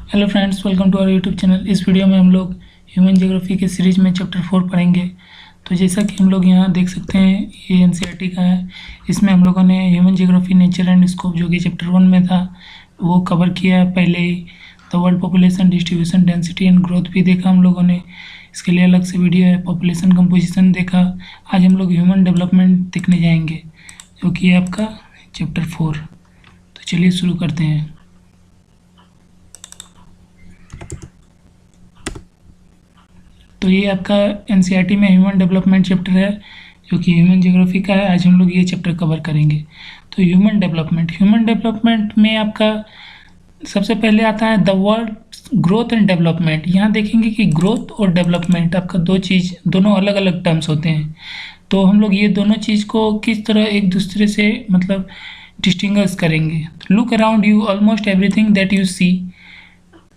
Hello friends, welcome to our YouTube channel. इस video में हम लोग ह्यूमन ज्योग्राफी के सीरीज में चैप्टर 4 पढ़ेंगे। तो जैसा कि हम लोग यहाँ देख सकते हैं, ये एनसीईआरटी का है। इसमें हम लोगों ने human geography, nature and scope, जो कि चैप्टर 1 में था, वो कवर किया है पहले ही। तो world population, distribution, density and growth भी देखा हम लोगों ने। इसके लिए अलग से वीडियो है। पॉपुलेशन कंपोजिशन देखा। आज हम लोग ह्यूमन डेवलपमेंट देखने जाएंगे, जो कि है आपका चैप्टर 4। तो चलिए शुरू करते हैं। तो ये आपका एनसीईआरटी में ह्यूमन डेवलपमेंट चैप्टर है, जो कि ह्यूमन ज्योग्राफी का है। आज हम लोग ये चैप्टर कवर करेंगे। तो ह्यूमन डेवलपमेंट में आपका सबसे पहले आता है the word growth and development. यहाँ देखेंगे कि ग्रोथ और डेवलपमेंट आपका दोनों अलग अलग टर्म्स होते हैं। तो हम लोग ये दोनों चीज़ को किस तरह एक दूसरे से मतलब डिस्टिंग्विश करेंगे। Look around you, almost everything that you see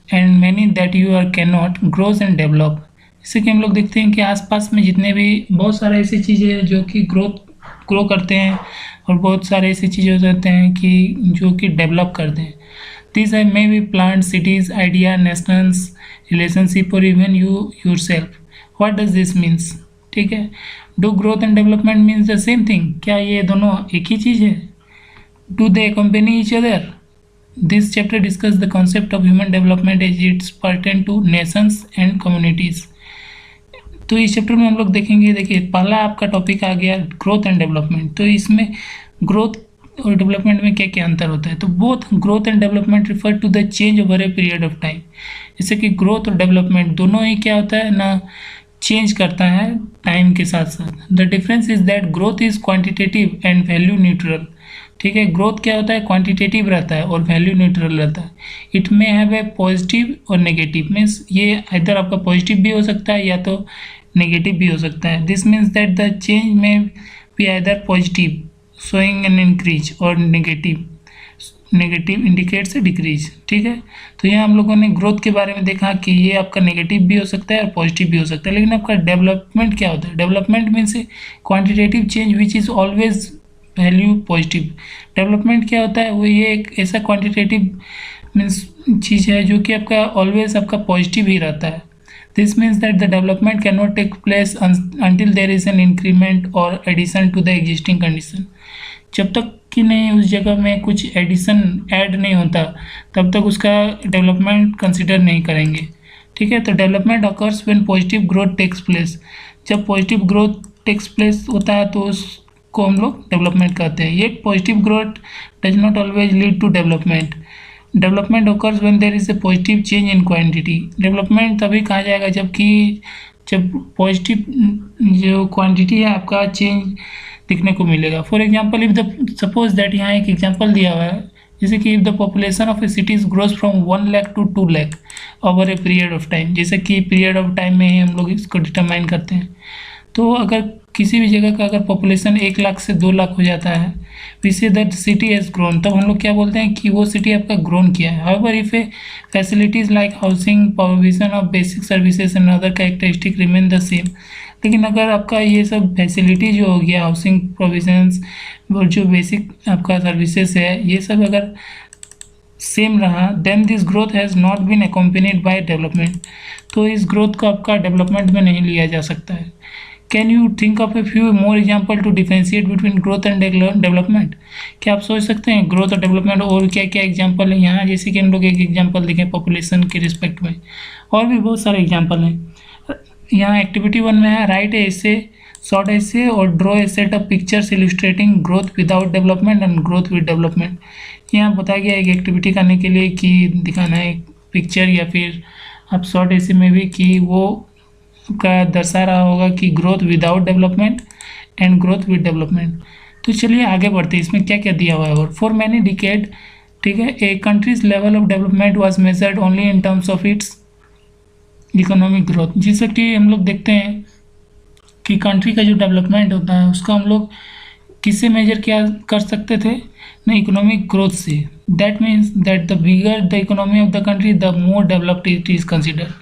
and many that you are can not grows and develop. जैसे कि हम लोग देखते हैं कि आसपास में जितने भी बहुत सारे ऐसी चीज़ें हैं जो कि ग्रो करते हैं, और बहुत सारे ऐसी चीज़ें हो जाते हैं कि जो कि डेवलप करते हैं। दिस है may be plant, cities, idea, nations, relationship, और even you yourself. What does this means? ठीक है, do growth and development means the same thing? क्या ये दोनों एक ही चीज़ है? Do they accompany each other? This chapter discusses the concept of human development as it's pertain to nations and communities. तो इस चैप्टर में हम लोग देखेंगे, देखिए पहला आपका टॉपिक आ गया ग्रोथ एंड डेवलपमेंट। तो इसमें ग्रोथ और डेवलपमेंट में क्या क्या अंतर होता है? तो both growth and development refer to the change over a period of time. जैसे कि ग्रोथ और डेवलपमेंट दोनों ही क्या होता है ना, चेंज करता है टाइम के साथ साथ। The difference is that growth is quantitative and value neutral. ठीक है, ग्रोथ क्या होता है? क्वांटिटेटिव रहता है और वैल्यू न्यूट्रल रहता है। It may have a positive और नेगेटिव, मीन्स ये इधर आपका पॉजिटिव भी हो सकता है या तो नेगेटिव भी हो सकता है। This means that the change may be either positive showing an increase और नेगेटिव इंडिकेट्स ए डिक्रीज। ठीक है, तो यहाँ हम लोगों ने ग्रोथ के बारे में देखा कि ये आपका नेगेटिव भी हो सकता है और पॉजिटिव भी हो सकता है। लेकिन आपका डेवलपमेंट क्या होता है? Development means A quantitative change which is always value positive. Development क्या होता है? वो ये एक ऐसा क्वांटिटेटिव मीन्स चीज़ है जो कि आपका ऑलवेज आपका पॉजिटिव ही रहता है। This means that the development can not take place until there is an increment और addition to the existing condition. जब तक कि नहीं उस जगह में कुछ एडिशन ऐड नहीं होता, तब तक उसका डेवलपमेंट कंसिडर नहीं करेंगे। ठीक है, तो development occurs when positive growth takes place. जब पॉजिटिव ग्रोथ टेक्स प्लेस होता है तो उसको हम लोग डेवलपमेंट कहते हैं। ये positive growth does not always lead to development. Development occurs when there is a positive change in quantity। Development तभी कहा जाएगा जब पॉजिटिव जो क्वांटिटी है आपका चेंज दिखने को मिलेगा। For example, if the suppose that, यहाँ एक एग्जांपल दिया हुआ है, जैसे कि if the population of a cities grows from 1 lakh to 2 lakh over a period of time. जैसे कि पीरियड ऑफ टाइम में ही हम लोग इसको डिटरमाइन करते हैं। तो अगर किसी भी जगह का अगर पॉपुलेशन 1 लाख से 2 लाख हो जाता है, we say that city has grown, तब हम लोग क्या बोलते हैं कि वो सिटी आपका ग्रोन किया है। However if A facilities like housing, provision of basic services and other characteristic remain the same. लेकिन अगर आपका ये सब फैसिलिटी जो हो गया, हाउसिंग प्रोविजंस और जो बेसिक आपका सर्विसेज है, ये सब अगर सेम रहा, then this growth has not been accompanied by development. तो इस ग्रोथ को आपका डेवलपमेंट में नहीं लिया जा सकता है। Can you think of a few more example to differentiate between growth and development? क्या आप सोच सकते हैं ग्रोथ और डेवलपमेंट और क्या क्या एग्जाम्पल है यहाँ? जैसे कि हम लोग एक एग्जाम्पल देखें पॉपुलेशन के रिस्पेक्ट में, और भी बहुत सारे एग्जाम्पल हैं। यहाँ एक्टिविटी 1 में है राइट ऐसे, शॉर्ट ऐसे और draw a set of pictures illustrating growth without development and growth with development. यहाँ बताया गया एक एक्टिविटी करने के लिए कि दिखाना है एक पिक्चर, या फिर आप शॉर्ट ऐसे में भी कि वो का दर्शा रहा होगा कि growth without development and growth with development. तो चलिए आगे बढ़ते हैं, इसमें क्या क्या दिया हुआ है। और फॉर मैनी डिकेड, ठीक है, a countries level of development was measured only in terms of its economic growth. जैसे कि हम लोग देखते हैं कि कंट्री का जो डेवलपमेंट होता है उसको हम लोग किससे मेजर किया कर सकते थे ना, इकोनॉमिक ग्रोथ से। That means that the bigger the economy of the country the more developed it is consider.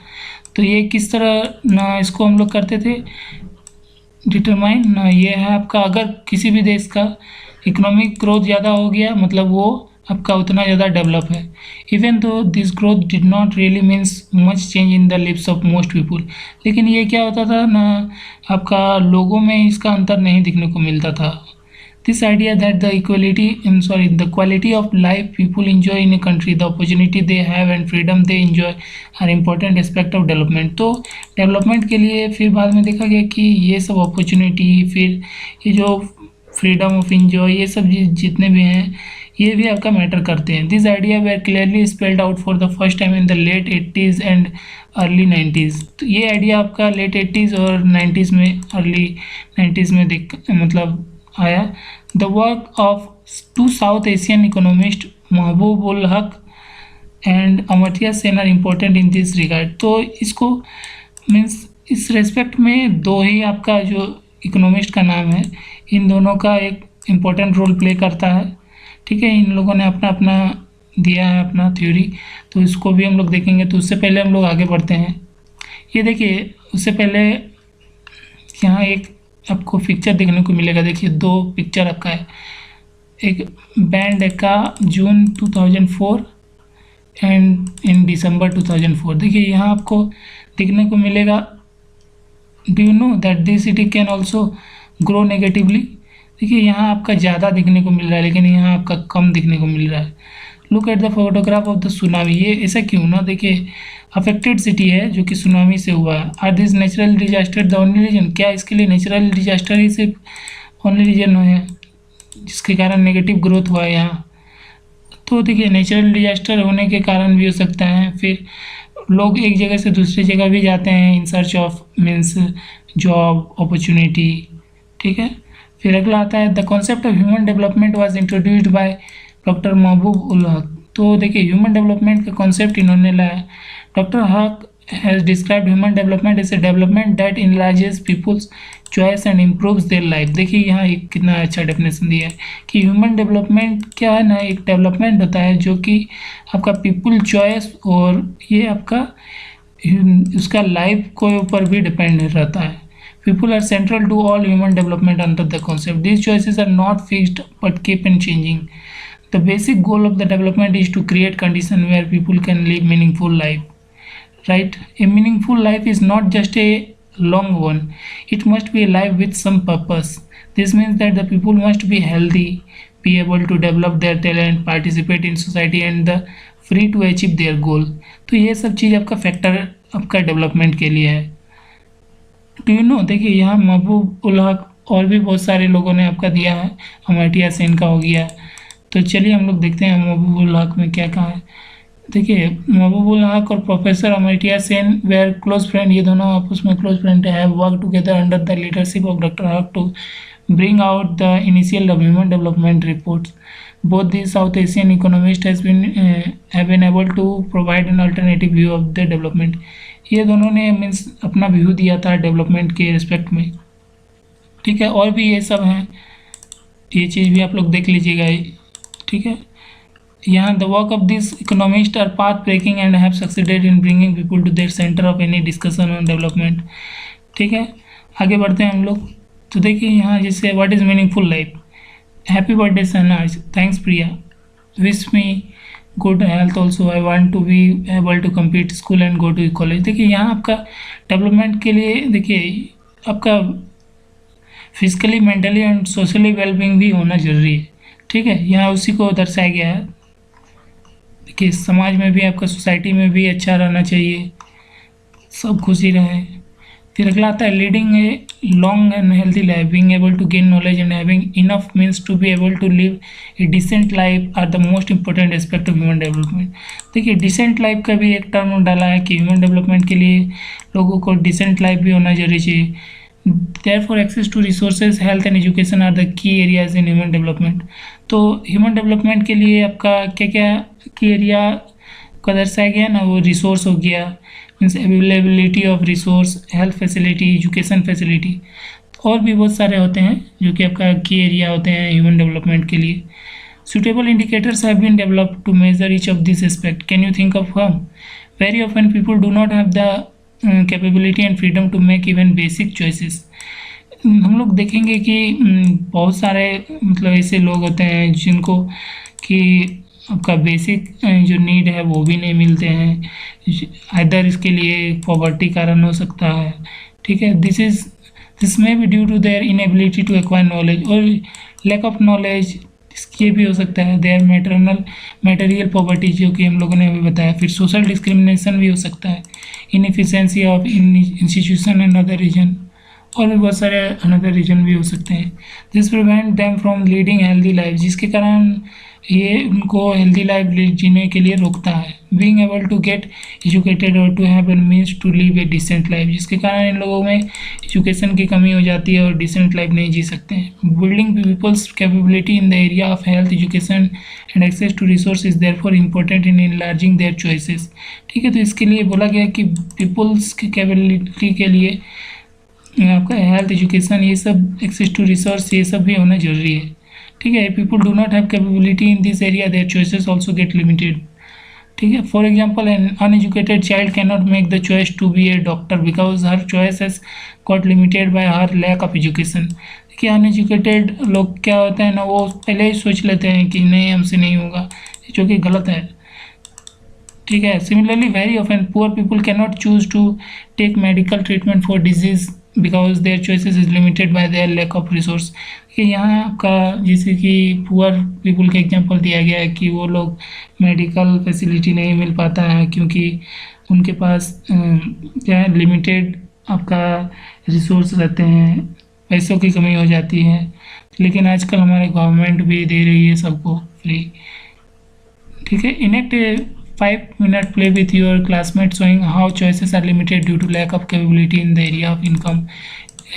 तो ये किस तरह ना इसको हम लोग करते थे डिटरमाइन ना, ये है आपका अगर किसी भी देश का इकोनॉमिक ग्रोथ ज़्यादा हो गया मतलब वो आपका उतना ज़्यादा डेवलप है। Even though this growth did not really means much change in the leaves of most people, लेकिन ये क्या होता था ना, आपका लोगों में इसका अंतर नहीं दिखने को मिलता था। This idea that the the quality of life people enjoy in a country, the opportunity they have and freedom they enjoy are important aspect of development. तो डेवलपमेंट के लिए फिर बाद में देखा गया कि ये सब अपॉर्चुनिटी, फिर ये जो फ्रीडम ऑफ इंजॉय, ये सब जितने भी हैं ये भी आपका मैटर करते हैं। This idea were clearly spelled out for the first time in the late 80s and early 90s। तो ये आइडिया आपका लेट 80s और 90s में, अर्ली 90s में मतलब आया। The work of two South Asian economist Mahbub ul Haq and Amartya Sen are important in this regard. तो इसको मीन्स इस रेस्पेक्ट में दो ही आपका जो इकोनॉमिस्ट का नाम है, इन दोनों का एक इम्पोर्टेंट रोल प्ले करता है। ठीक है, इन लोगों ने अपना अपना दिया है अपना थ्योरी, तो इसको भी हम लोग देखेंगे। तो उससे पहले हम लोग आगे बढ़ते हैं। ये देखिए, उससे पहले यहाँ एक आपको पिक्चर देखने को मिलेगा। देखिए, दो पिक्चर आपका है, एक बैंड का जून 2004 एंड इन दिसंबर 2004। देखिए यहाँ आपको देखने को मिलेगा, do you know that this city can also grow negatively. देखिए यहाँ आपका ज़्यादा दिखने को मिल रहा है, लेकिन यहाँ आपका कम दिखने को मिल रहा है। Look at the photograph of the tsunami. ये ऐसा क्यों ना, देखिए अफेक्टेड सिटी है जो कि सुनामी से हुआ है। Are this natural disaster the only reason, क्या इसके लिए नेचुरल डिजास्टर ही सिर्फ ओनली रीजन है जिसके कारण नेगेटिव ग्रोथ हुआ है यहाँ? तो देखिए नेचुरल डिजास्टर होने के कारण भी हो सकता है, फिर लोग एक जगह से दूसरी जगह भी जाते हैं in search of means job opportunity. ठीक है, फिर अगला आता है the concept of human development was introduced by doctor महबूब उल हक। तो देखिए ह्यूमन डेवलपमेंट का कॉन्सेप्ट इन्होंने लाया। Doctor Haq has described human development as a development that enlarges people's choice and improves their life. देखिए यहाँ एक कितना अच्छा डेफिनेशन दिया है कि ह्यूमन डेवलपमेंट क्या है ना, एक डेवलपमेंट होता है जो कि आपका पीपल चॉइस और ये आपका उसका लाइफ के ऊपर भी डिपेंड रहता है। People are central to all human development under the concept. These choices are not fixed but keep on changing. The basic goal of the development is to create conditions where people can live meaningful life. Right? A meaningful life is not just a long one. It must be a life with some purpose. This means that the people must be healthy, be able to develop their talent, participate in society and the free to achieve their goal. तो ये सब चीज़ आपका factor आपका development के लिए है। Do you know, देखिए यहाँ महबूब उल हक और भी बहुत सारे लोगों ने आपका दिया है, अमर्त्य सेन का हो गया। तो चलिए हम लोग देखते हैं महबूब उल हक में क्या कहा है। देखिए महबूब उल हक और professor Amartya Sen were close friend, ये दोनों आपस में क्लोज फ्रेंड है। Work together under the leadership of doctor Haq to bring out the initial human development reports. Both the South Asian economists have been able to provide an alternative view of the development. ये दोनों ने means अपना view दिया था development के respect में। ठीक है, और भी ये सब हैं, ये चीज़ भी आप लोग देख लीजिएगा। ठीक है, यहाँ the work of this economist are path breaking and have succeeded in bringing people to their centre of any discussion on development. ठीक है, आगे बढ़ते हैं हम लोग। तो देखिए यहाँ जैसे what is meaningful life. Happy birthday Sanaj, thanks Priya, wish me good health also, I want to be able to compete school and go to college. देखिए यहाँ आपका डेवलपमेंट के लिए देखिए आपका physically mentally and socially wellbeing भी होना ज़रूरी है। ठीक है, यहाँ उसी को दर्शाया गया है। देखिए समाज में भी आपका सोसाइटी में भी अच्छा रहना चाहिए, सब खुशी रहे। फिर अगला आता है leading a long and healthy life, being able to gain knowledge and having enough means to be able to live a decent life are the most important aspect of human development. देखिए decent life का भी एक term डाला है कि human development के लिए लोगों को डिसेंट लाइफ भी होना जरूरी चाहिए। Therefore, access to resources, health and education are the key areas in human development. तो ह्यूमन डेवलपमेंट के लिए आपका क्या क्या की एरिया का दर्शाया गया ना, वो रिसोर्स हो गया means availability of resource, health facility, education facility, और भी बहुत सारे होते हैं जो कि आपका की एरिया होते हैं ह्यूमन डेवलपमेंट के लिए। Suitable indicators have been developed to measure each of these aspects. Can you think of some? Very often people do not have the capability and freedom to make even basic choices. हम लोग देखेंगे कि बहुत सारे मतलब ऐसे लोग होते हैं जिनको कि आपका बेसिक जो नीड है वो भी नहीं मिलते हैं। अदर इसके लिए पॉवर्टी कारण हो सकता है, ठीक है। This may be due to their inability to acquire knowledge और लैक ऑफ नॉलेज, ये भी हो सकता है। देयर मटेरियल पॉवर्टी जो कि हम लोगों ने अभी बताया। फिर सोशल डिस्क्रिमिनेशन भी हो सकता है, inefficiency of institution and other reason, और भी बहुत सारे अनदर रीजन भी हो सकते हैं। This prevent them from leading healthy life, जिसके कारण ये उनको हेल्दी लाइफ जीने के लिए रोकता है। Being able to get educated और to have an means to live a decent life, जिसके कारण इन लोगों में एजुकेशन की कमी हो जाती है और डिसेंट लाइफ नहीं जी सकते हैं। Building people's capability in the area of health education and access to resource is therefore important in enlarging their choices, ठीक है। तो इसके लिए बोला गया कि पीपल्स की कैपेबिलिटी के लिए आपका हेल्थ एजुकेशन ये सब एक्सेस टू रिसोर्स ये सब भी होना जरूरी है, ठीक है। People do not have capability in this area, their choices also get limited, ठीक है। For example an uneducated child can not make the choice to be a doctor because her choice has got limited by her lack of education. देखिए uneducated लोग क्या होते हैं ना, वो पहले ही सोच लेते हैं कि नहीं हमसे नहीं होगा, जो कि गलत है, ठीक है। Similarly very often poor people can not choose to take medical treatment for disease because their choices is limited by their lack of resource. कि यहाँ आपका जैसे कि पुअर पीपल का एग्जांपल दिया गया है कि वो लोग मेडिकल फैसिलिटी नहीं मिल पाता है क्योंकि उनके पास क्या है लिमिटेड आपका रिसोर्स रहते हैं, पैसों की कमी हो जाती है। लेकिन आजकल हमारे गवर्नमेंट भी दे रही है सबको फ्री, ठीक है। Enact 5-minute play with your classmates showing how choices are limited due to lack of capability in the area of income।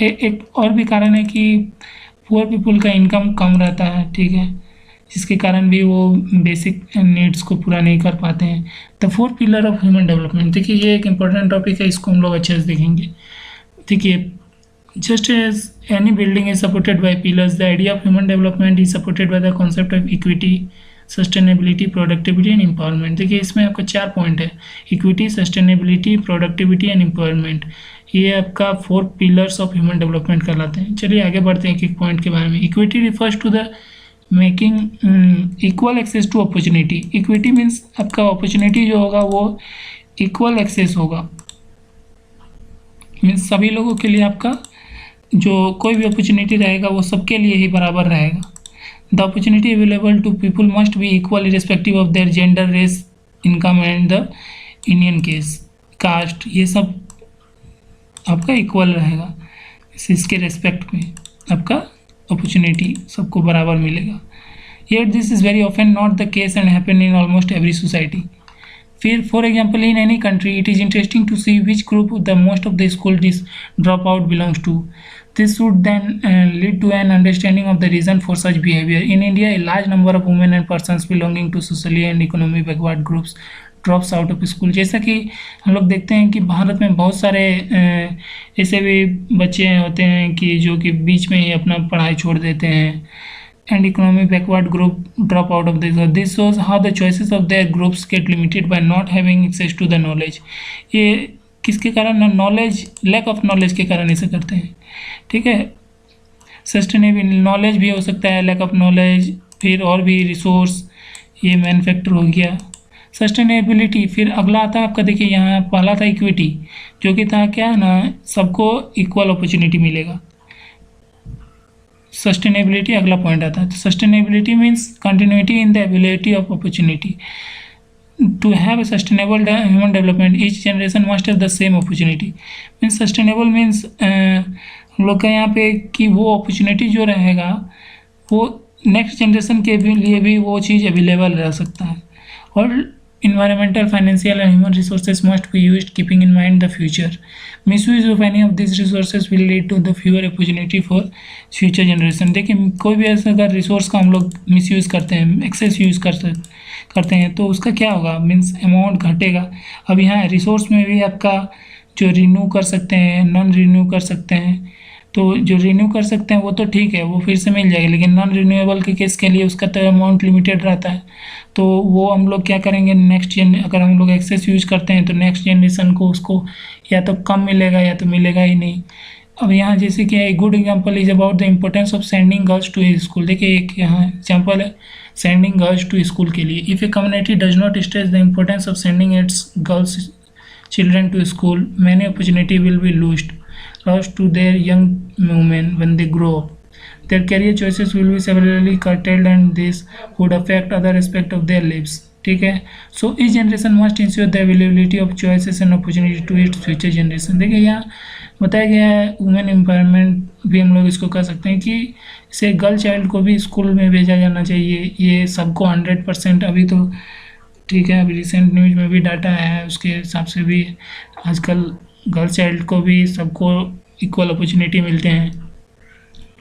एक और भी कारण है कि पुअर पीपल का इनकम कम रहता है, ठीक है, जिसके कारण भी वो बेसिक नीड्स को पूरा नहीं कर पाते हैं। The 4 pillar of human development, देखिए ये एक इम्पॉर्टेंट टॉपिक है, इसको हम लोग अच्छे से देखेंगे। देखिए just as any building is supported by pillars, the idea of human development is supported by the concept of equity, sustainability, productivity and empowerment. देखिए इसमें आपका 4 पॉइंट है, equity, sustainability, productivity and empowerment. ये आपका 4 पिलर्स ऑफ ह्यूमन डेवलपमेंट कहलाते हैं। चलिए आगे बढ़ते हैं एक पॉइंट के बारे में। Equity refers to the making equal access to opportunity. Equity means आपका अपॉर्चुनिटी जो होगा वो इक्वल एक्सेस होगा, मीन्स सभी लोगों के लिए आपका जो कोई भी अपॉर्चुनिटी रहेगा वो सबके लिए ही बराबर रहेगा। The opportunity available to people must be equal irrespective of their gender, race, income and the Indian case, caste, ये सब आपका इक्वल रहेगा। इसके रेस्पेक्ट में आपका अपॉर्चुनिटी सबको बराबर मिलेगा। Yet this is very often not the case and happen in almost every society। फिर for example in any country it is interesting to see which group the most of the school drop out belongs to. This would then lead to an understanding of the reason for such behavior. In India, a large number of women and persons belonging to socially and economically backward groups drops out of school। जैसा कि हम लोग देखते हैं कि भारत में बहुत सारे ऐसे भी बच्चे होते हैं कि जो कि बीच में ही अपना पढ़ाई छोड़ देते हैं। And economic backward group drop out of this. This shows how the choices of their groups get limited by not having access to the knowledge। ये किसके कारण, नॉलेज, लैक ऑफ नॉलेज के कारण ऐसे करते हैं, ठीक है। सस्टेनेबल नॉलेज भी हो सकता है, लैक ऑफ नॉलेज, फिर और भी रिसोर्स, ये मेन फैक्टर हो गया। सस्टेनेबिलिटी, फिर अगला आता है आपका, देखिए यहाँ पहला था इक्विटी, जो कि था क्या ना, सबको इक्वल अपॉर्चुनिटी मिलेगा। सस्टेनेबिलिटी अगला पॉइंट आता है। तो sustainability means continuity in the ability of opportunity. To have a sustainable human development, each generation must have the same opportunity। Means sustainable means हम लोग का यहाँ पे कि वो अपॉर्चुनिटी जो रहेगा वो नेक्स्ट जनरेशन के भी लिए भी वो चीज़ अवेलेबल रह सकता है। और environmental, financial and human resources must be used keeping in mind the future। misuse of any of these resources will lead to the fewer opportunity for future generation। देखिए कोई भी ऐसा अगर रिसोर्स का हम लोग मिसयूज़ करते हैं, एक्सेस यूज़ करते हैं तो उसका क्या होगा, मीन्स अमाउंट घटेगा। अब यहाँ रिसोर्स में भी आपका जो रिन्यू कर सकते हैं, नॉन रिन्यू कर सकते हैं, तो जो रिन्यू कर सकते हैं वो तो ठीक है, वो फिर से मिल जाएगा, लेकिन नॉन रिन्यूएबल के केस के लिए उसका तो अमाउंट लिमिटेड रहता है। तो वो हम लोग क्या करेंगे, अगर हम लोग एक्सेस यूज करते हैं तो नेक्स्ट जनरेशन को उसको या तो कम मिलेगा या तो मिलेगा ही नहीं। अब यहाँ जैसे कि a good example is about the importance of sending girls to a school. देखिए एक यहाँ एग्जांपल है, सेंडिंग गर्ल्स टू स्कूल के लिए। If a community does not stress the importance of sending its girls children to school, many opportunity will be lost to their young women when they grow up. Their career choices will be severely curtailed and this would affect other aspects of their lives. ठीक है, so इस generation must ensure the availability of choices and opportunity to its future generation. देखिए यहाँ बताया गया है women empowerment भी हम लोग इसको कह सकते हैं कि इसे गर्ल चाइल्ड को भी स्कूल में भेजा जाना चाहिए। ये सबको 100% अभी तो ठीक है, अभी रिसेंट न्यूज में भी डाटा है उसके हिसाब से भी आजकल गर्ल चाइल्ड को भी सबको इक्वल अपॉर्चुनिटी मिलते हैं।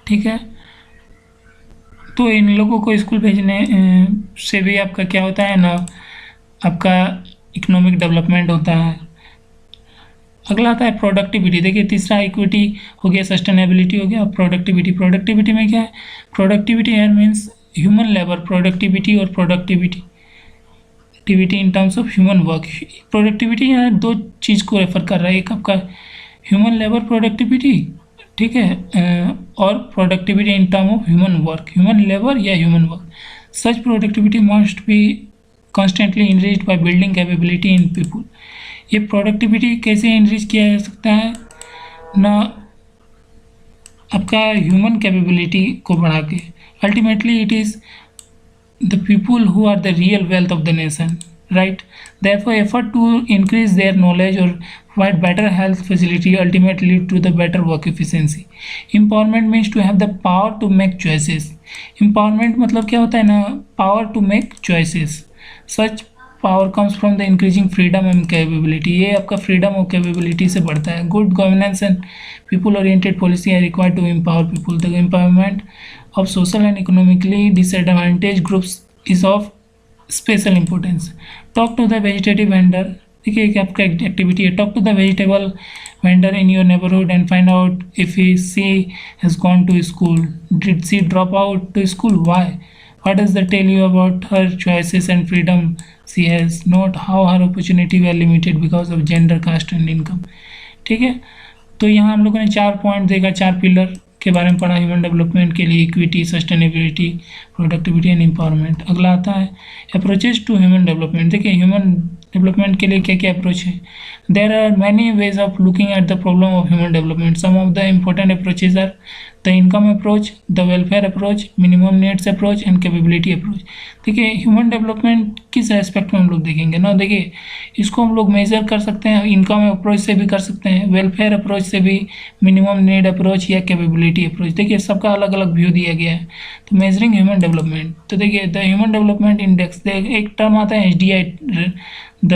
ठीक है, तो इन लोगों को स्कूल भेजने से भी आपका क्या होता है ना, आपका इकोनॉमिक डेवलपमेंट होता है। अगला आता है प्रोडक्टिविटी। देखिए तीसरा इक्विटी हो गया, सस्टेनेबिलिटी हो गया, और प्रोडक्टिविटी में क्या है, प्रोडक्टिविटी है मीन्स ह्यूमन लेबर प्रोडक्टिविटी और productivity in terms of human work. Productivity यहाँ दो चीज़ को रेफर कर रहा है, एक आपका ह्यूमन लेबर प्रोडक्टिविटी, ठीक है, और productivity in term of human work, human labour या human work. Such productivity must be constantly enriched by building capability in people. ये प्रोडक्टिविटी कैसे इनरिच किया जा सकता है ना, आपका ह्यूमन कैपेबिलिटी को बढ़ा के। Ultimately it is the people who are the real wealth of the nation, right? Therefore effort to increase their knowledge or provide better health facility ultimately lead to the better work efficiency. Empowerment means to have the power to make choices. Empowerment मतलब क्या होता है ना, power to make choices. Such power comes from the increasing freedom and capability. ये आपका freedom और capability से बढ़ता है। Good governance and people oriented policy are required to empower people. The empowerment of social and economically disadvantaged groups is of special importance. Talk to the vegetative vendor. ठीक है, एक आपका एक्टिविटी है, talk to the vegetable vendor in your neighbourhood and find out if she has gone to school, did she drop out to school, why, what does the tell you about her choices and freedom she has, note how her opportunity were limited because of gender, caste and income. ठीक है, तो यहाँ हम लोगों ने 4 point देखा, 4 pillar के बारे में पढ़ा ह्यूमन डेवलपमेंट के लिए, equity, sustainability, productivity and empowerment. अगला आता है अप्रोचेज टू ह्यूमन डेवलपमेंट। देखिए ह्यूमन डेवलपमेंट के लिए क्या क्या अप्रोच है, there are many ways of looking at the problem of human development. Some of the important approaches are the income approach, the welfare approach, minimum needs approach and capability approach. देखिए human development किस aspect में हम लोग देखेंगे ना, देखिए इसको हम लोग मेजर कर सकते हैं, इनकम अप्रोच से भी कर सकते हैं, वेलफेयर अप्रोच से भी, मिनिमम नीड अप्रोच या कैपेबिलिटी अप्रोच। देखिए सबका अलग अलग व्यू दिया गया है। तो मेजरिंग ह्यूमन डेवलपमेंट, तो देखिए द ह्यूमन डेवलपमेंट इंडेक्स, एक टर्म आता है HDI, the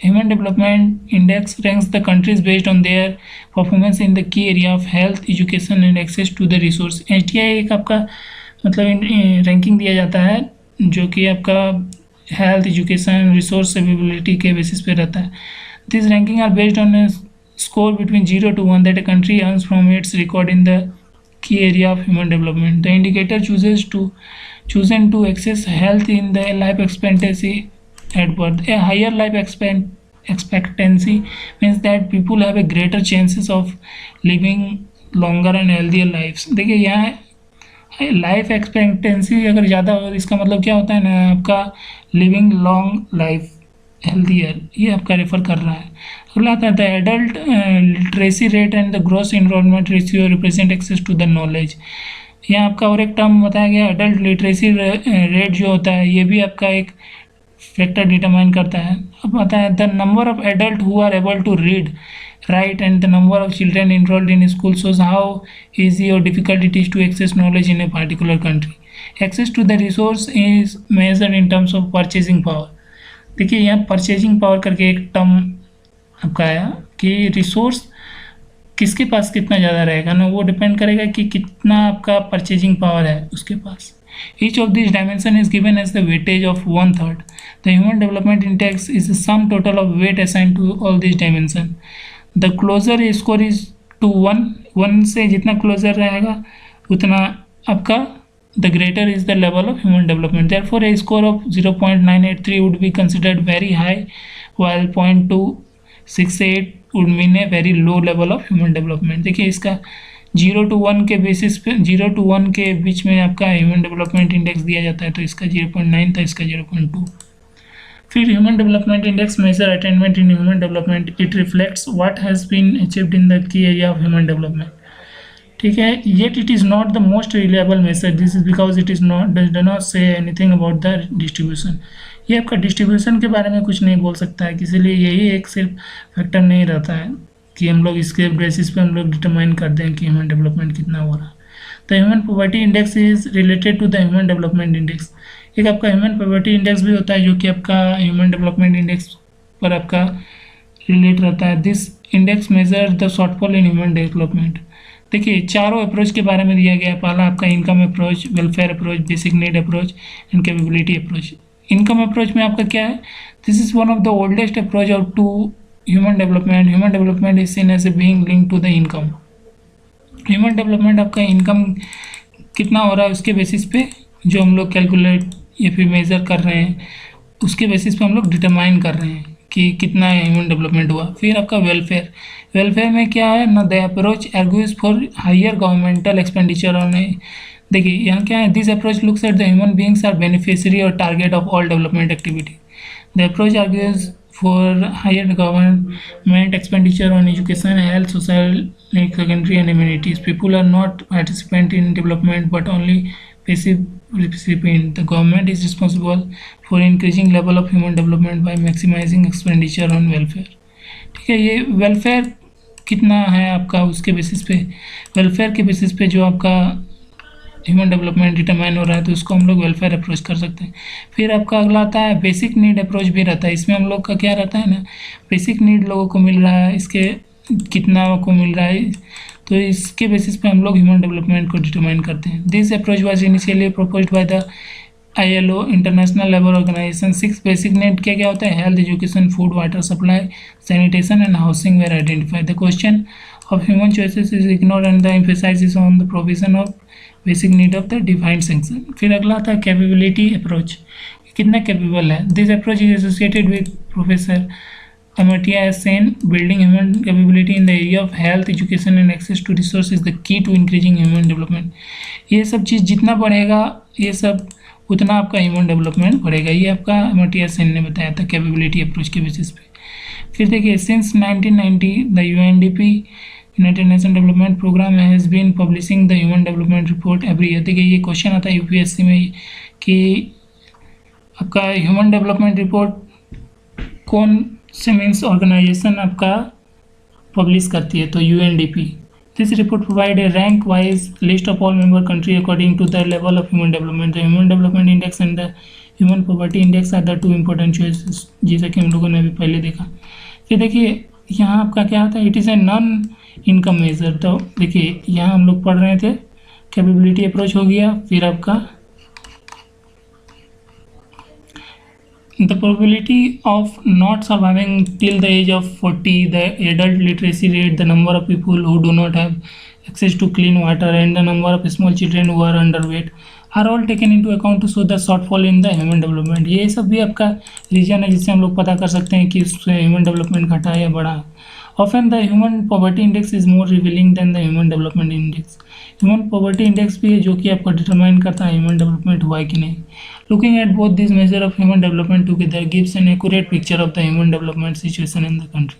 human development index ranks the countries based on their performance in the key area of health, education and access to the resource. HDI एक आपका मतलब ranking दिया जाता है जो कि आपका हेल्थ, एजुकेशन, रिसोर्स अवेलेबिलिटी के बेसिस पे रहता है। This ranking are based on a score between 0 to 1 that a country earns from its record in the key area of human development. The indicator chosen to access health in the life expectancy at birth. A higher life expectancy means that people have a greater chances of living longer and healthier lives. देखिए यहाँ life expectancy अगर ज़्यादा हो इसका मतलब क्या होता है ना, आपका लिविंग लॉन्ग लाइफ हेल्थियर, ये आपका रेफर कर रहा है। अगला आता है the adult literacy rate and the gross enrolment ratio represent access to the knowledge. यहाँ आपका और एक टर्म बताया गया एडल्ट लिटरेसी रेट जो होता है, ये भी आपका एक फैक्टर डिटरमाइन करता है। अब आता है the number of adult who are able to read, write and the number of children enrolled in school shows how easy or difficult it is to access knowledge in a particular country. Access to the resource is measured in terms of purchasing power. देखिए यहाँ purchasing power करके एक term आपका आया कि resource किसके पास कितना ज़्यादा रहेगा ना, वो डिपेंड करेगा कि कितना आपका परचेजिंग पावर है उसके पास। Each of these dimension is given as the weightage of 1/3. The Human Development Index is the sum total of weight assigned to all these dimension. The closer a score is to 1 से जितना closure रहेगा उतना आपका the greater is the level of human development. Therefore, a score of 0.983 would be considered very high, while 0.268 would mean a very low level of human development. देखिए इसका 0 to 1 के basis पे 0 to 1 के बीच में आपका ह्यूमन डेवलपमेंट इंडेक्स दिया जाता है, तो इसका 0.9 था, इसका 0.2। फिर human development index measure attainment in human development, it reflects what has been achieved in the key area of human development. ठीक है, yet it is not the most reliable method, this is because it is not does not say anything about the distribution. ये आपका distribution के बारे में कुछ नहीं बोल सकता है, इसीलिए यही एक सिर्फ फैक्टर नहीं रहता है कि हम लोग इसके बेसिस पे हम लोग डिटरमाइन कर दें कि ह्यूमन डेवलपमेंट कितना हो रहा है। The human poverty index is related to the human development index. एक आपका ह्यूमन पॉवर्टी इंडेक्स भी होता है जो कि आपका ह्यूमन डेवलपमेंट इंडेक्स पर आपका रिलेट रहता है। This index measure the shortfall in human development. देखिए, चारों अप्रोच के बारे में दिया गया है। पहला आपका income approach, welfare approach, basic need approach and capability approach. Income approach में आपका क्या है, this is one of the oldest approach of to human development. Human development is seen as a being linked to the income. Human development आपका income कितना हो रहा है उसके बेसिस पे जो हम लोग कैलकुलेट या फिर मेज़र कर रहे हैं, उसके बेसिस पे हम लोग डिटरमाइन कर रहे हैं कि कितना ह्यूमन डेवलपमेंट हुआ। फिर आपका वेलफेयर, वेलफेयर में क्या है ना, the approach argues for higher governmental expenditure on. देखिए यहाँ क्या है, this approach looks at the human beings are beneficiary और target of all development activity. The approach argues for higher government expenditure on education, health, social, secondary and amenities. People are not participant in development but only passive recipient. The government is responsible for increasing level of human development by maximizing expenditure on welfare. ठीक है, ये welfare कितना है आपका उसके basis पे, welfare के basis पे जो आपका ह्यूमन डेवलपमेंट डिटरमाइन हो रहा है तो उसको हम लोग वेलफेयर अप्रोच कर सकते हैं। फिर आपका अगला आता है बेसिक नीड अप्रोच भी रहता है। इसमें हम लोग का क्या रहता है ना, बेसिक नीड लोगों को मिल रहा है, इसके कितना को मिल रहा है, तो इसके बेसिस पे हम लोग ह्यूमन डेवलपमेंट को डिटरमाइन करते हैं। This approach was initially proposed by the ILO, international labour organisation. 6 basic need क्या क्या होता है, health, education, food, water supply, sanitation and housing were identified. The question of human choices is ignored and the emphasise on the provision of basic need of the defined section. फिर अगला आता है capability approach, कितना capable है। This approach is associated with professor Amartya S. Sen, building human capability in the area of health, education and access to resources is the key to increasing human development। ये सब चीज़ जितना बढ़ेगा ये सब उतना आपका ह्यूमन डेवलपमेंट बढ़ेगा, ये आपका अमर्त्य सेन ने बताया था कैपेबिलिटी अप्रोच के बेसिस पे। फिर देखिए, since 1990 the UNDP united nation development programme has been publishing the human development report every year. देखिए, ये क्वेश्चन आता है UPSC में कि आपका ह्यूमन डेवलपमेंट रिपोर्ट कौन से मीन्स ऑर्गेनाइजेशन आपका पब्लिश करती है, तो UNDP। This report provide a rank wise list of all member country according to the level of human development. The human development index and the human poverty index are the 2 important choices, जैसा कि हम लोगों ने अभी पहले देखा। फिर देखिए यहाँ आपका क्या आता है, it is a non income measure. तो देखिए यहाँ हम लोग पढ़ रहे थे कैपेबिलिटी अप्रोच हो गया, फिर आपका the probability of not surviving till the age of 40, the adult literacy rate, the number of people who do not have access to clean water and the number of small children who are underweight are all taken into account to show the shortfall in the human development। ये सब भी आपका reason है जिससे हम लोग पता कर सकते हैं कि उससे ह्यूमन डेवलपमेंट घटा या बढ़ा। Often the human poverty index is more revealing than the human development index। Human poverty index भी है जो कि आपको डिटरमाइन करता है ह्यूमन डेवलपमेंट हुआ है कि नहीं। Looking at both these measures of human development together gives an accurate picture of the human development situation in the country।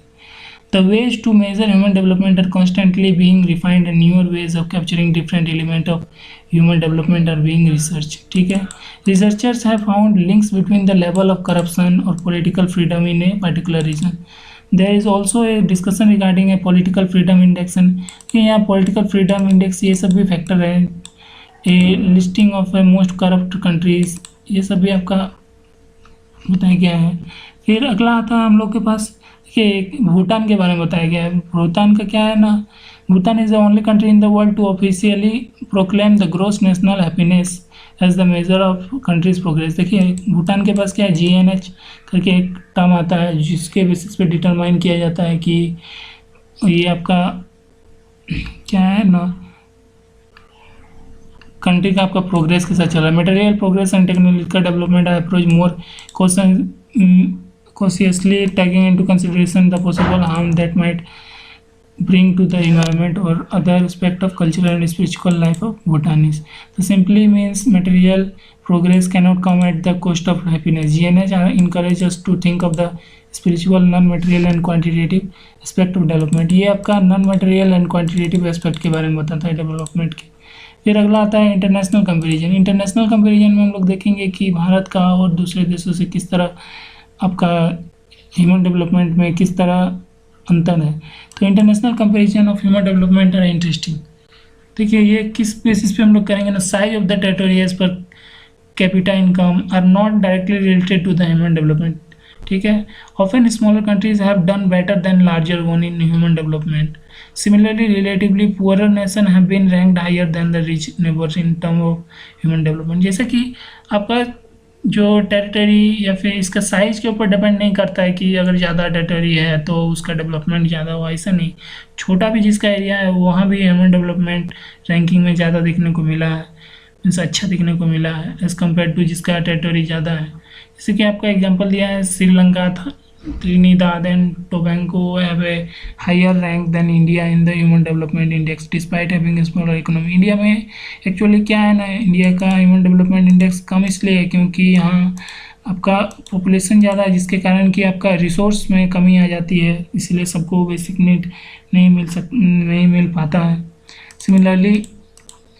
The ways to measure human development are constantly being refined and newer ways of capturing different elements of human development are being researched। ठीक है, researchers have found links between the level of corruption or political freedom in a particular region। There is also a discussion regarding a political freedom index कि यहाँ political freedom index ये सब भी factor है। A listing of most corrupt countries, ये सब भी आपका बताया गया है। फिर अगला आता है हम लोग के पास कि भूटान के बारे में बताया गया है। भूटान का क्या है ना, Bhutan is the only country in the world to officially proclaim the gross national happiness as the measure of countries progress. देखिए भूटान के पास क्या है, GNH करके एक टर्म आता है जिसके बेसिस पे डिटरमाइन किया जाता है कि ये आपका क्या है ना, कंट्री का आपका प्रोग्रेस के साथ चल रहा है। Material progress and technological development approach more cautiously taking into consideration the possible harm that might bring to the environment or other aspect of cultural and spiritual life of Bhutanese. So simply means material progress cannot come at the cost of happiness. GNH encourage us to think of the spiritual, non-material and quantitative aspect of development. ये आपका non material and quantitative aspect के बारे में बताता है development के। फिर अगला आता है इंटरनेशनल कंपैरिजन। इंटरनेशनल कंपैरिजन में हम लोग देखेंगे कि भारत का और दूसरे देशों से किस तरह आपका ह्यूमन डेवलपमेंट में किस तरह अंतर है। तो international comparison of human development are interesting. देखिए ये किस बेसिस पे हम लोग करेंगे ना, size of the territory as per capita income are not directly related to the human development. ठीक है, often smaller countries have done better than larger one in human development. Similarly, relatively poorer nation have been ranked higher than the rich neighbors in term of human development। जैसे कि आपका जो territory या फिर इसका size के ऊपर depend नहीं करता है कि अगर ज़्यादा टेरिटरी है तो उसका डेवलपमेंट ज़्यादा हो, ऐसा नहीं। छोटा भी जिसका एरिया है वहाँ भी ह्यूमन डेवलपमेंट रैंकिंग में ज़्यादा देखने को मिला है, मीन्स अच्छा देखने को मिला है एज़ कम्पेयर टू जिसका टेरिटरी ज़्यादा है। जैसे कि आपका एग्जाम्पल दिया है श्रीलंका था, Trinidad and Tobago have a higher rank than India in the Human Development Index despite having a smaller economy। India में एक्चुअली क्या है ना, इंडिया का ह्यूमन डेवलपमेंट इंडेक्स कम इसलिए है क्योंकि यहाँ आपका पॉपुलेशन ज़्यादा है, जिसके कारण कि आपका रिसोर्स में कमी आ जाती है, इसलिए सबको बेसिक नीड नहीं मिल पाता है। Similarly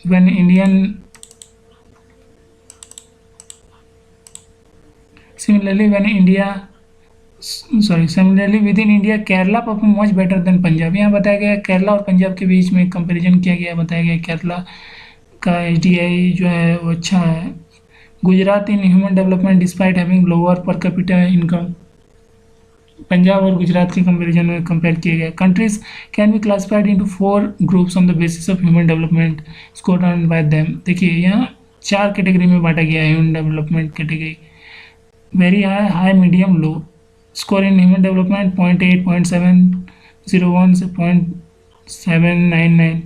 when Similarly within India Kerala perform much better than Punjab. यहाँ बताया गया केरला और पंजाब के बीच में कंपैरिजन किया गया, बताया गया केरला का HDI जो है वो अच्छा है। गुजरात इन human development despite having lower पर कैपिटा इनकम। पंजाब और गुजरात के कंपैरिजन में कंपेयर किया गया। Countries can be classified into 4 groups on the basis of human development score on by them. देखिए यहाँ 4 कैटेगरी में बांटा गया है human development category. Very high, high, medium, low. Score in human development 0.8, 0.701 से 0.799।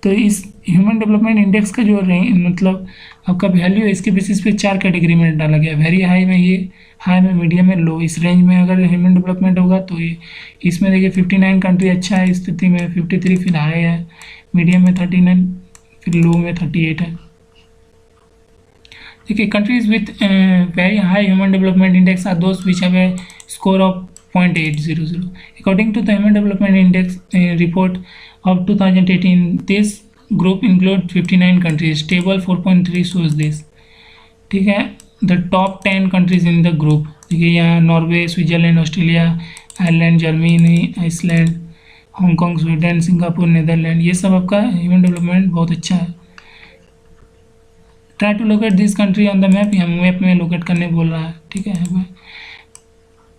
तो इस ह्यूमन डेवलपमेंट इंडेक्स का जो मतलब आपका वैल्यू है इसके बेसिस पे 4 कैटेगरी में डाला गया। वेरी हाई में ये, हाई में, मीडियम में, लो। इस रेंज में अगर ह्यूमन डेवलपमेंट होगा तो ये इसमें देखिए 59 कंट्री अच्छा है इस स्थिति में, 53 फिर हाई है, मीडियम में 39, फिर लो में 38 है। देखिए countries with very high human development index are those which have a score of 0.800 according to the Human Development Index report of 2018। this group include 59 countries। table 4.3 shows this। ठीक है, the top 10 countries in the group देखिए यहाँ Norway, Switzerland, Australia, Ireland, Germany, Iceland, Hong Kong, Sweden, Singapore, Netherlands, ये सब आपका human development बहुत अच्छा है। Try to locate this country on the map, यहाँ मैप में लोकेट करने बोल रहा है। ठीक है,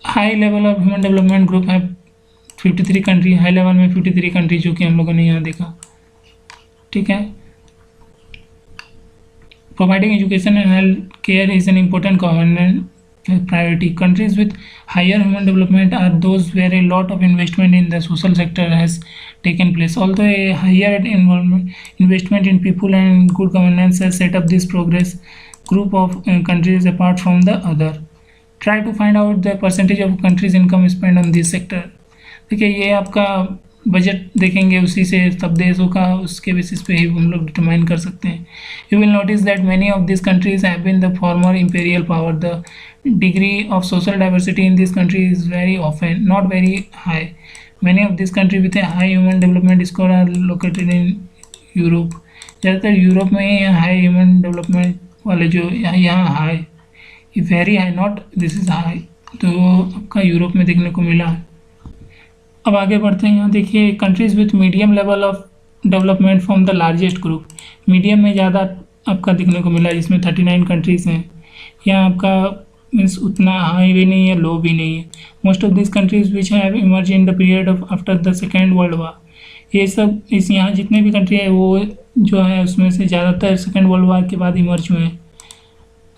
high level of human development group है 53 कंट्री, हाई लेवल में 53 कंट्री जो कि हम लोगों ने यहाँ देखा। ठीक है, providing education and health care is an important government priority. Countries with higher human development are those where a lot of investment in the social sector has taken place। Although a higher investment in people and good governance has set up this progress group of countries apart from the other। Try to find out the percentage of countries income spent on this sector। देखिए ये आपका budget देखेंगे उसी से सब देशों का, उसके बेसिस पे ही हम लोग डिटरमाइन कर सकते हैं। You will notice that many of these countries have been the former imperial power। The degree of social diversity in this country is very often not very high। Many of these countries with a high human development score are located in Europe। ज़्यादातर Europe में ही high human development वाले जो यहाँ high, very high, not this is high, तो आपका Europe में देखने को मिला है। अब आगे बढ़ते हैं, यहाँ देखिए countries with medium level of development from the largest group. Medium में ज़्यादा आपका देखने को मिला जिसमें 39 कंट्रीज़ हैं। यहाँ आपका मीन्स उतना हाई भी नहीं है, लो भी नहीं है। Most of this countries which have emerge in the period of after the second world war. ये सब इस यहाँ जितने भी कंट्री है वो जो है उसमें से ज़्यादातर सेकेंड वर्ल्ड वार के बाद इमर्ज हुए हैं।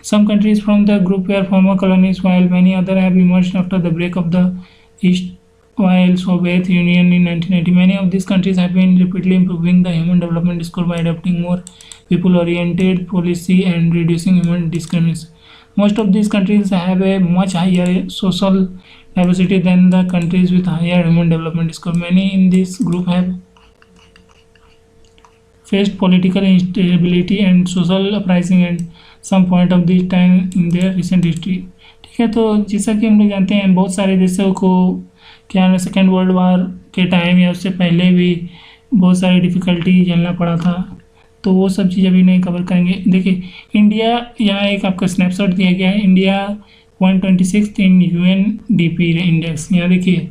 Some countries from the group were former colonies while many other have emerge after the break of the east while Soviet Union in 1990। Many of these countries have been repeatedly improving the human development score by adopting more people-oriented policy and reducing human discrimination। Most of these countries have a much higher social diversity than the countries with higher human development score. Many in this group have faced political instability and social uprising at some point of this time in their recent history. ठीक है, तो जैसा कि हम लोग जानते हैं बहुत सारे देशों को क्या है सेकेंड वर्ल्ड वार के टाइम या उससे पहले भी बहुत सारी डिफ़िकल्टी झेलना पड़ा था, तो वो सब चीज़ अभी नहीं कवर करेंगे। देखिए इंडिया, यहाँ एक आपका स्नैपशॉट दिया गया है, इंडिया 126 इन UNDP इंडेक्स। यहाँ देखिए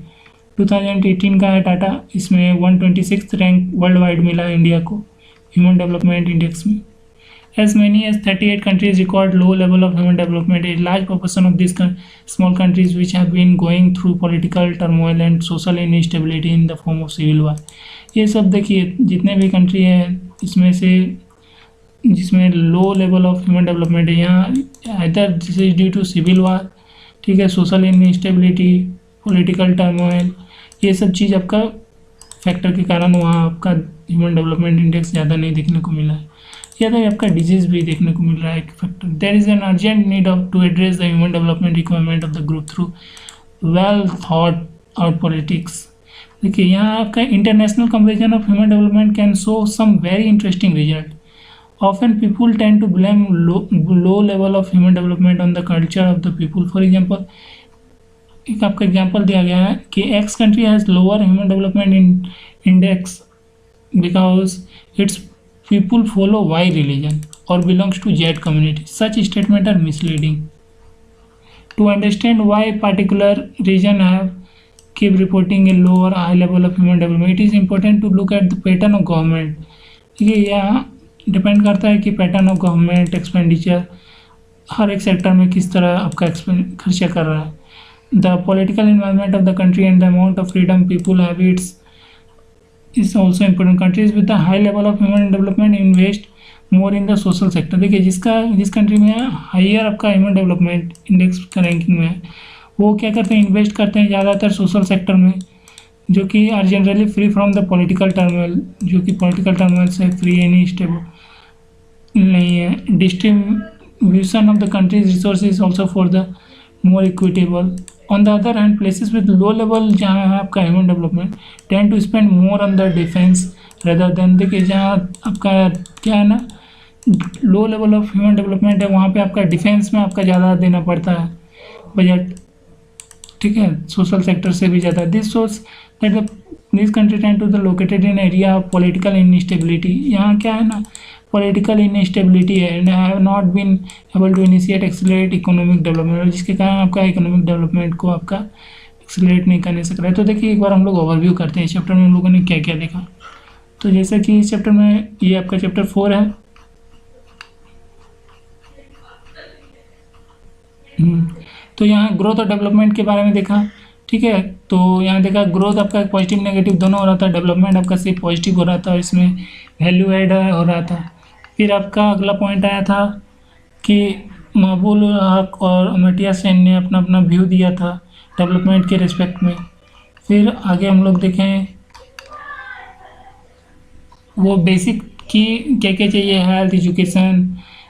2018 का है डाटा, इसमें 126 रैंक वर्ल्ड वाइड मिला है इंडिया को ह्यूमन डेवलपमेंट इंडेक्स में। As many as 38 countries record low level of human development. A large proportion of these small countries which have been going through political turmoil and social instability in the form of civil war. ये सब देखिए जितने भी country हैं इसमें से जिसमें low level of human development है, यहाँ इधर this is due to civil war, ठीक है, सोशल इनस्टेबिलिटी, पॉलिटिकल टर्मोइल, ये सब चीज़ आपका फैक्टर के कारण वहाँ आपका ह्यूमन डेवलपमेंट इंडेक्स ज़्यादा नहीं देखने को मिला है। या तो आपका डिजीज़ भी देखने को मिल रहा है एक factor. There is an urgent need of to address the human development requirement of the group through well thought out politics. देखिए यहाँ आपका international comparison of human development can show some very interesting result. Often people tend to blame low level of human development on the culture of the people. For example, एक आपका example दिया गया है कि X country has lower human development index because its people follow Y religion or belongs to Z community. Such statements are misleading. To understand why particular region have keep reporting a low or high level of human development, it is important to look at the pattern of government. ठीक है, यहाँ depend करता है कि pattern of government expenditure हर एक sector में किस तरह आपका खर्चा कर रहा है। The political environment of the country and the amount of freedom people have it's is also important. Countries with the high level of human development invest more in the social sector. देखिए जिस country में higher आपका human development index का ranking में है, वो क्या करते हैं, इन्वेस्ट करते हैं ज़्यादातर सोशल सेक्टर में, जो कि are generally free from the political turmoil, जो कि पॉलिटिकल टर्मोइल से फ्री एनी स्टेबल नहीं है। Distribution of the countries resource is also for the more equitable. On the other hand places with low level जहाँ है आपका human development tend to spend more on the defence rather than. देखिए जहाँ आपका क्या है ना low level of human development है, वहाँ पे आपका डिफेंस में आपका ज़्यादा देना पड़ता है बजट, ठीक है, सोशल सेक्टर से भी ज़्यादा। This shows that this country tend to the located in area of political instability. यहाँ क्या है ना पॉलिटिकल इनस्टेबिलिटी है and have not been able to initiate accelerate economic development, जिसके कारण आपका इकोनॉमिक डेवलपमेंट को आपका एक्सेलरेट नहीं करने सक रहा है। तो देखिए एक बार हम लोग ओवरव्यू करते हैं इस चैप्टर में हम लोगों ने क्या क्या देखा। तो जैसे कि इस चैप्टर में ये आपका चैप्टर 4 है, तो यहाँ ग्रोथ और डेवलपमेंट के बारे में देखा, ठीक है। तो यहाँ देखा ग्रोथ आपका पॉजिटिव नेगेटिव दोनों हो रहा था, डेवलपमेंट आपका सिर्फ पॉजिटिव हो रहा था, इसमें वैल्यू ऐड हो रहा था। फिर आपका अगला पॉइंट आया था कि महबूब हक और अमर्त्य सेन ने अपना अपना व्यू दिया था डेवलपमेंट के रिस्पेक्ट में। फिर आगे हम लोग देखें वो बेसिक की क्या क्या चाहिए हेल्थ एजुकेशन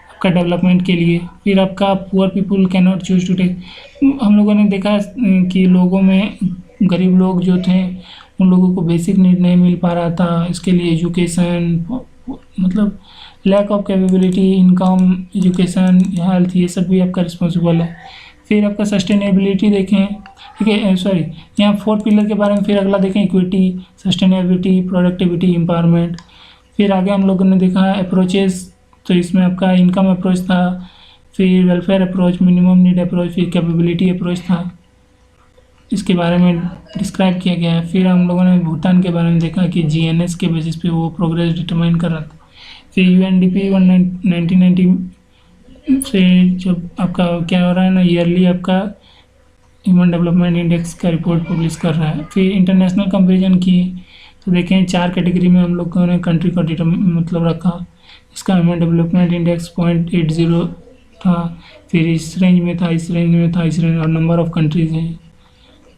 आपका डेवलपमेंट के लिए। फिर आपका poor people can not choose to take, हम लोगों ने देखा कि लोगों में गरीब लोग जो थे उन लोगों को बेसिक नीड नहीं मिल पा रहा था, इसके लिए एजुकेशन मतलब lack of capability, income, education, health, ये सब भी आपका रिस्पॉन्सिबल है। फिर आपका सस्टेनेबिलिटी देखें, ठीक है, सॉरी यहाँ 4 पिलर के बारे में फिर अगला देखें इक्विटी, सस्टेनेबिलिटी, प्रोडक्टिविटी, एम्पावरमेंट। फिर आगे हम लोगों ने देखा अप्रोचेस, तो इसमें आपका इनकम अप्रोच था, फिर welfare approach, minimum need approach, फिर कैपेबिलिटी अप्रोच था, इसके बारे में डिस्क्राइब किया गया है। फिर हम लोगों ने भूटान के बारे में देखा कि GNS के बेसिस पे वो प्रोग्रेस डिटरमाइन कर रहा था। फिर UNDP 1990 से जब आपका क्या हो रहा है ना ईयरली आपका ह्यूमन डेवलपमेंट इंडेक्स का रिपोर्ट पब्लिश कर रहा है। फिर इंटरनेशनल कंपेरिजन की तो देखें 4 कैटेगरी में हम लोगों ने कंट्री का मतलब रखा। इसका ह्यूमन डेवलपमेंट इंडेक्स 0.80 था, फिर इस रेंज में था, इस रेंज में था, इस रेंज और नंबर ऑफ कंट्रीज़ हैं।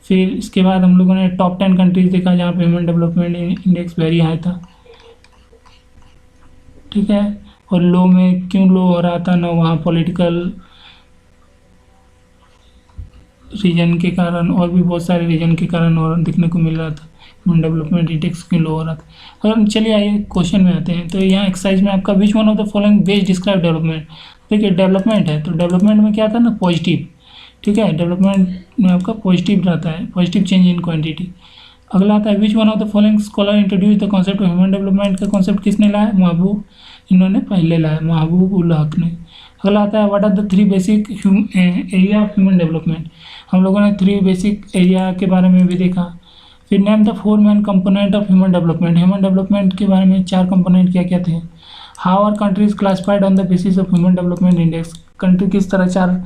फिर इसके बाद हम लोगों ने टॉप 10 कंट्रीज़ देखा जहाँ पे human development index very high था, ठीक है। और लो में क्यों लो हो रहा था ना, वहाँ पॉलिटिकल रीजन के कारण और भी बहुत सारे रीजन के कारण और दिखने को मिल रहा था ह्यूमन डेवलपमेंट इंडेक्स क्यों लो हो रहा था। और चलिए आइए क्वेश्चन में आते हैं। तो यहाँ एक्सरसाइज में आपका which one of the following best describe development. देखिए डेवलपमेंट है तो डेवलपमेंट में क्या था ना, पॉजिटिव। ठीक है, डेवलपमेंट में आपका पॉजिटिव रहता है, पॉजिटिव चेंज इन क्वांटिटी। अगला आता है which one of the following scholar introduce the concept of human development. का कॉन्सेप्ट किसने लाया, महबूब, इन्होंने पहले लाया, महबूब उल हक ने। अगला आता है what are the 3 basic area of human development. हम लोगों ने 3 बेसिक एरिया के बारे में भी देखा। फिर name the 4 main component of human development. Human development के बारे में 4 कंपोनेंट क्या क्या थे। How are countries classified on the basis of human development index. Country किस तरह 4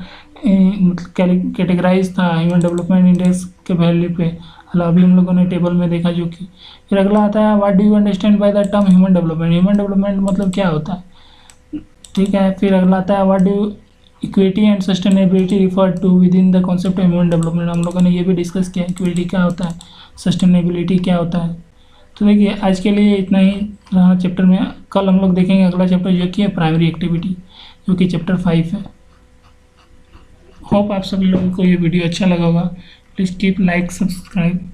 कैटेगराइज था ह्यूमन डेवलपमेंट इंडेक्स के वैल्यू पे। अभी हम लोगों ने टेबल में देखा जो कि। फिर अगला आता है what do you understand by the term human development. Human development मतलब क्या होता है। ठीक है, फिर अगला आता है what do equity and sustainability refer to within the concept of human development. हम लोगों ने ये भी डिस्कस किया इक्विटी क्या होता है, सस्टेनेबिलिटी क्या होता है। तो देखिए आज के लिए इतना ही रहा चैप्टर में। कल हम लोग देखेंगे अगला चैप्टर जो कि है प्राइमरी एक्टिविटी, जो कि चैप्टर 5 है। होप आप सभी लोगों को ये वीडियो अच्छा लगा होगा। Please keep like subscribe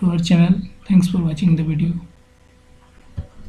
to our channel. Thanks for watching the video.